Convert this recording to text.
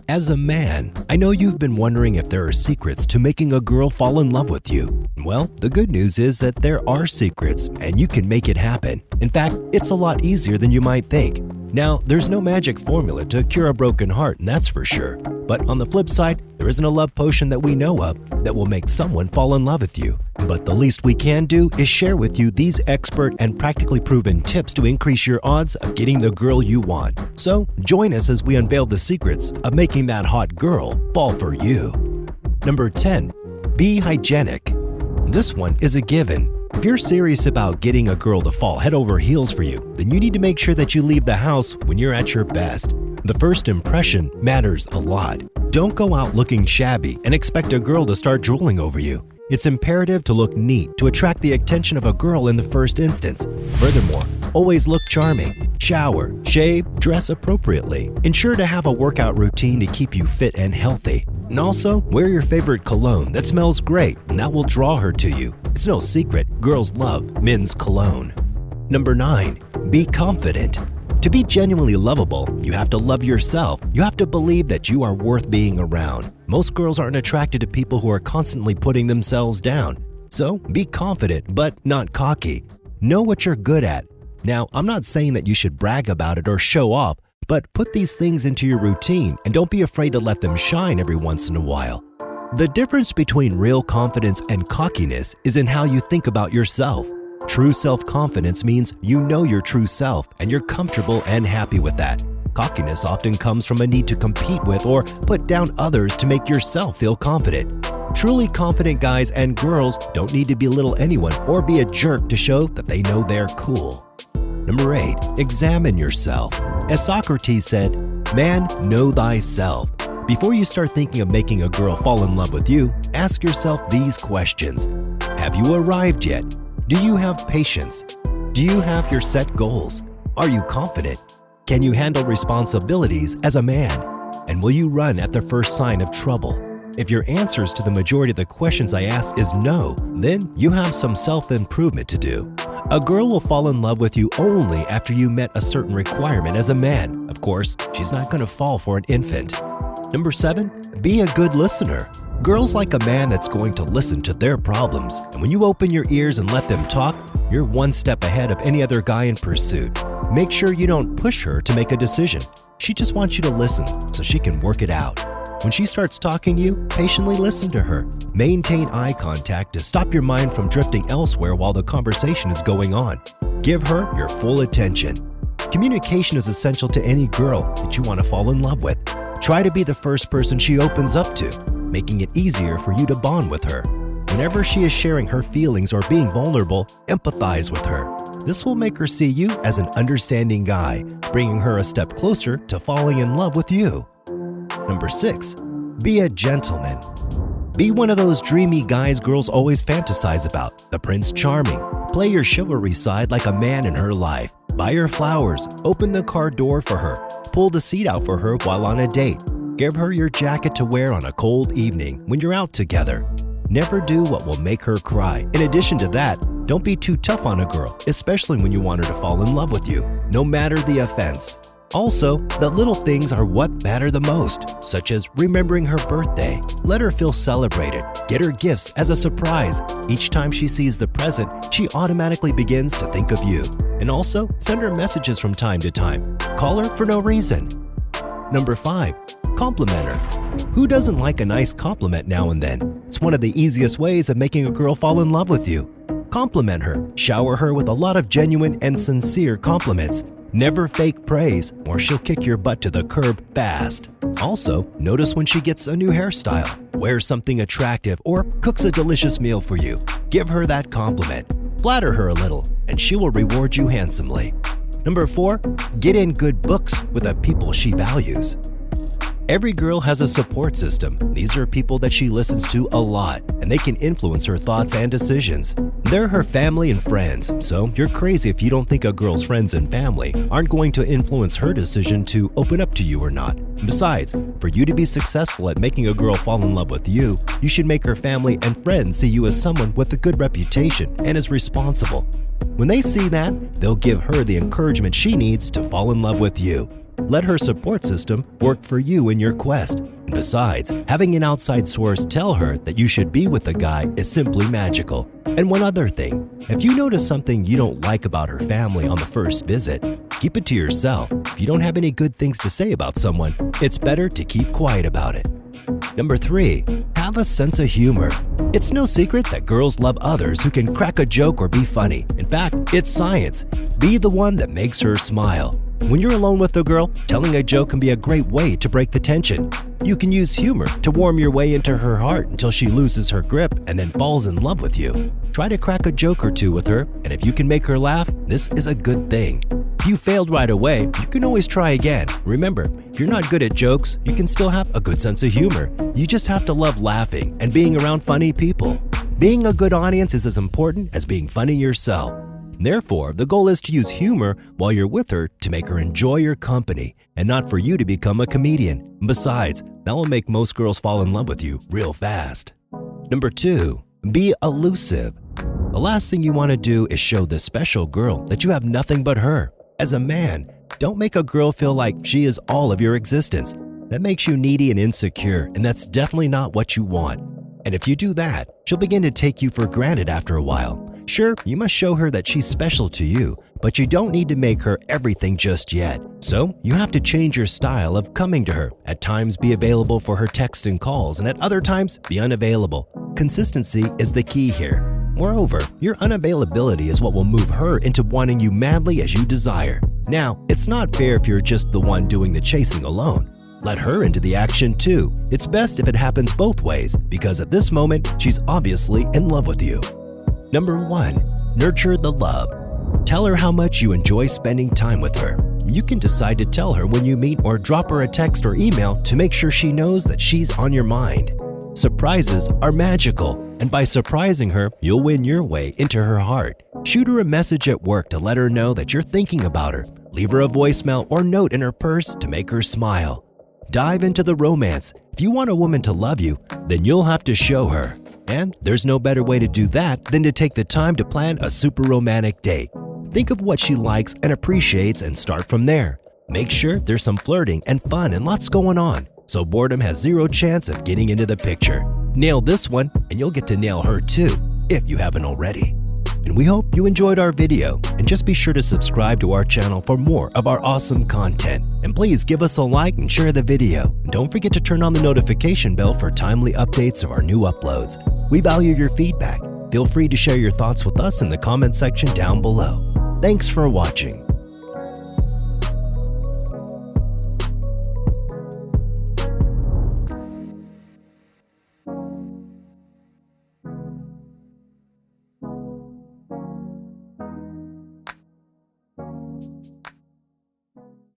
As a man, I know you've been wondering if there are secrets to making a girl fall in love with you. Well, the good news is that there are secrets, and you can make it happen. In fact, it's a lot easier than you might think. Now, there's no magic formula to cure a broken heart, and that's for sure. But on the flip side, there isn't a love potion that we know of that will make someone fall in love with you. But the least we can do is share with you these expert and practically proven tips to increase your odds of getting the girl you want. So, join us as we unveil the secrets of making that hot girl fall for you. Number 10. Be hygienic. This one is a given. If you're serious about getting a girl to fall head over heels for you, then you need to make sure that you leave the house when you're at your best. The first impression matters a lot. Don't go out looking shabby and expect a girl to start drooling over you. It's imperative to look neat to attract the attention of a girl in the first instance. Furthermore, always look charming. Shower, shave, dress appropriately. Ensure to have a workout routine to keep you fit and healthy. And also, wear your favorite cologne that smells great, and that will draw her to you. It's no secret, girls love men's cologne. Number 9. Be confident. To be genuinely lovable, you have to love yourself. You have to believe that you are worth being around. Most girls aren't attracted to people who are constantly putting themselves down. So, be confident, but not cocky. Know what you're good at. Now, I'm not saying that you should brag about it or show off, but put these things into your routine and don't be afraid to let them shine every once in a while. The difference between real confidence and cockiness is in how you think about yourself. True self-confidence means you know your true self and you're comfortable and happy with that. Cockiness often comes from a need to compete with or put down others to make yourself feel confident. Truly confident guys and girls don't need to belittle anyone or be a jerk to show that they know they're cool. Number 8. Examine yourself. As Socrates said, "Man, know thyself." Before you start thinking of making a girl fall in love with you, ask yourself these questions. Have you arrived yet? Do you have patience? Do you have your set goals? Are you confident? Can you handle responsibilities as a man? And will you run at the first sign of trouble? If your answers to the majority of the questions I asked is no, then you have some self-improvement to do. A girl will fall in love with you only after you met a certain requirement as a man. Of course, she's not going to fall for an infant. Number 7. Be a good listener. Girls like a man that's going to listen to their problems, and when you open your ears and let them talk, you're one step ahead of any other guy in pursuit. Make sure you don't push her to make a decision. She just wants you to listen so she can work it out. When she starts talking to you, patiently listen to her. Maintain eye contact to stop your mind from drifting elsewhere while the conversation is going on. Give her your full attention. Communication is essential to any girl that you want to fall in love with. Try to be the first person she opens up to, making it easier for you to bond with her. Whenever she is sharing her feelings or being vulnerable, empathize with her. This will make her see you as an understanding guy, bringing her a step closer to falling in love with you. Number 6. Be a gentleman. Be one of those dreamy guys girls always fantasize about, the Prince Charming. Play your chivalry side like a man in her life. Buy her flowers, open the car door for her, pull the seat out for her while on a date. Give her your jacket to wear on a cold evening when you're out together. Never do what will make her cry. In addition to that, don't be too tough on a girl, especially when you want her to fall in love with you, no matter the offense. Also, the little things are what matter the most, such as remembering her birthday. Let her feel celebrated. Get her gifts as a surprise. Each time she sees the present, she automatically begins to think of you. And also, send her messages from time to time. Call her for no reason. Number 5. Compliment her. Who doesn't like a nice compliment now and then? It's one of the easiest ways of making a girl fall in love with you. Compliment her. Shower her with a lot of genuine and sincere compliments. Never fake praise, or she'll kick your butt to the curb fast. Also, notice when she gets a new hairstyle, wears something attractive, or cooks a delicious meal for you. Give her that compliment. Flatter her a little, and she will reward you handsomely. Number 4. Get in good books with the people she values. Every girl has a support system. These are people that she listens to a lot, and they can influence her thoughts and decisions. They're her family and friends, so you're crazy if you don't think a girl's friends and family aren't going to influence her decision to open up to you or not. Besides, for you to be successful at making a girl fall in love with you, you should make her family and friends see you as someone with a good reputation and is responsible. When they see that, they'll give her the encouragement she needs to fall in love with you. Let her support system work for you in your quest. And besides, having an outside source tell her that you should be with a guy is simply magical. And one other thing, if you notice something you don't like about her family on the first visit, keep it to yourself. If you don't have any good things to say about someone, it's better to keep quiet about it. Number 3, have a sense of humor. It's no secret that girls love others who can crack a joke or be funny. In fact, it's science. Be the one that makes her smile. When you're alone with a girl, telling a joke can be a great way to break the tension. You can use humor to warm your way into her heart until she loses her grip and then falls in love with you. Try to crack a joke or two with her, and if you can make her laugh, this is a good thing. If you failed right away, you can always try again. Remember, if you're not good at jokes, you can still have a good sense of humor. You just have to love laughing and being around funny people. Being a good audience is as important as being funny yourself. Therefore, the goal is to use humor while you're with her to make her enjoy your company and not for you to become a comedian. Besides, that will make most girls fall in love with you real fast. Number 2, be elusive. The last thing you want to do is show this special girl that you have nothing but her. As a man, don't make a girl feel like she is all of your existence. That makes you needy and insecure, and that's definitely not what you want. And if you do that, she'll begin to take you for granted after a while. Sure, you must show her that she's special to you, but you don't need to make her everything just yet. So, you have to change your style of coming to her. At times, be available for her text and calls, and at other times, be unavailable. Consistency is the key here. Moreover, your unavailability is what will move her into wanting you madly as you desire. Now, it's not fair if you're just the one doing the chasing alone. Let her into the action too. It's best if it happens both ways, because at this moment, she's obviously in love with you. Number 1, nurture the love. Tell her how much you enjoy spending time with her. You can decide to tell her when you meet or drop her a text or email to make sure she knows that she's on your mind. Surprises are magical, and by surprising her, you'll win your way into her heart. Shoot her a message at work to let her know that you're thinking about her. Leave her a voicemail or note in her purse to make her smile. Dive into the romance. If you want a woman to love you, then you'll have to show her. And there's no better way to do that than to take the time to plan a super romantic date. Think of what she likes and appreciates and start from there. Make sure there's some flirting and fun and lots going on, so boredom has zero chance of getting into the picture. Nail this one and you'll get to nail her too, if you haven't already. And we hope you enjoyed our video, and just be sure to subscribe to our channel for more of our awesome content. And please give us a like and share the video. And don't forget to turn on the notification bell for timely updates of our new uploads. We value your feedback. Feel free to share your thoughts with us in the comment section down below. Thanks for watching.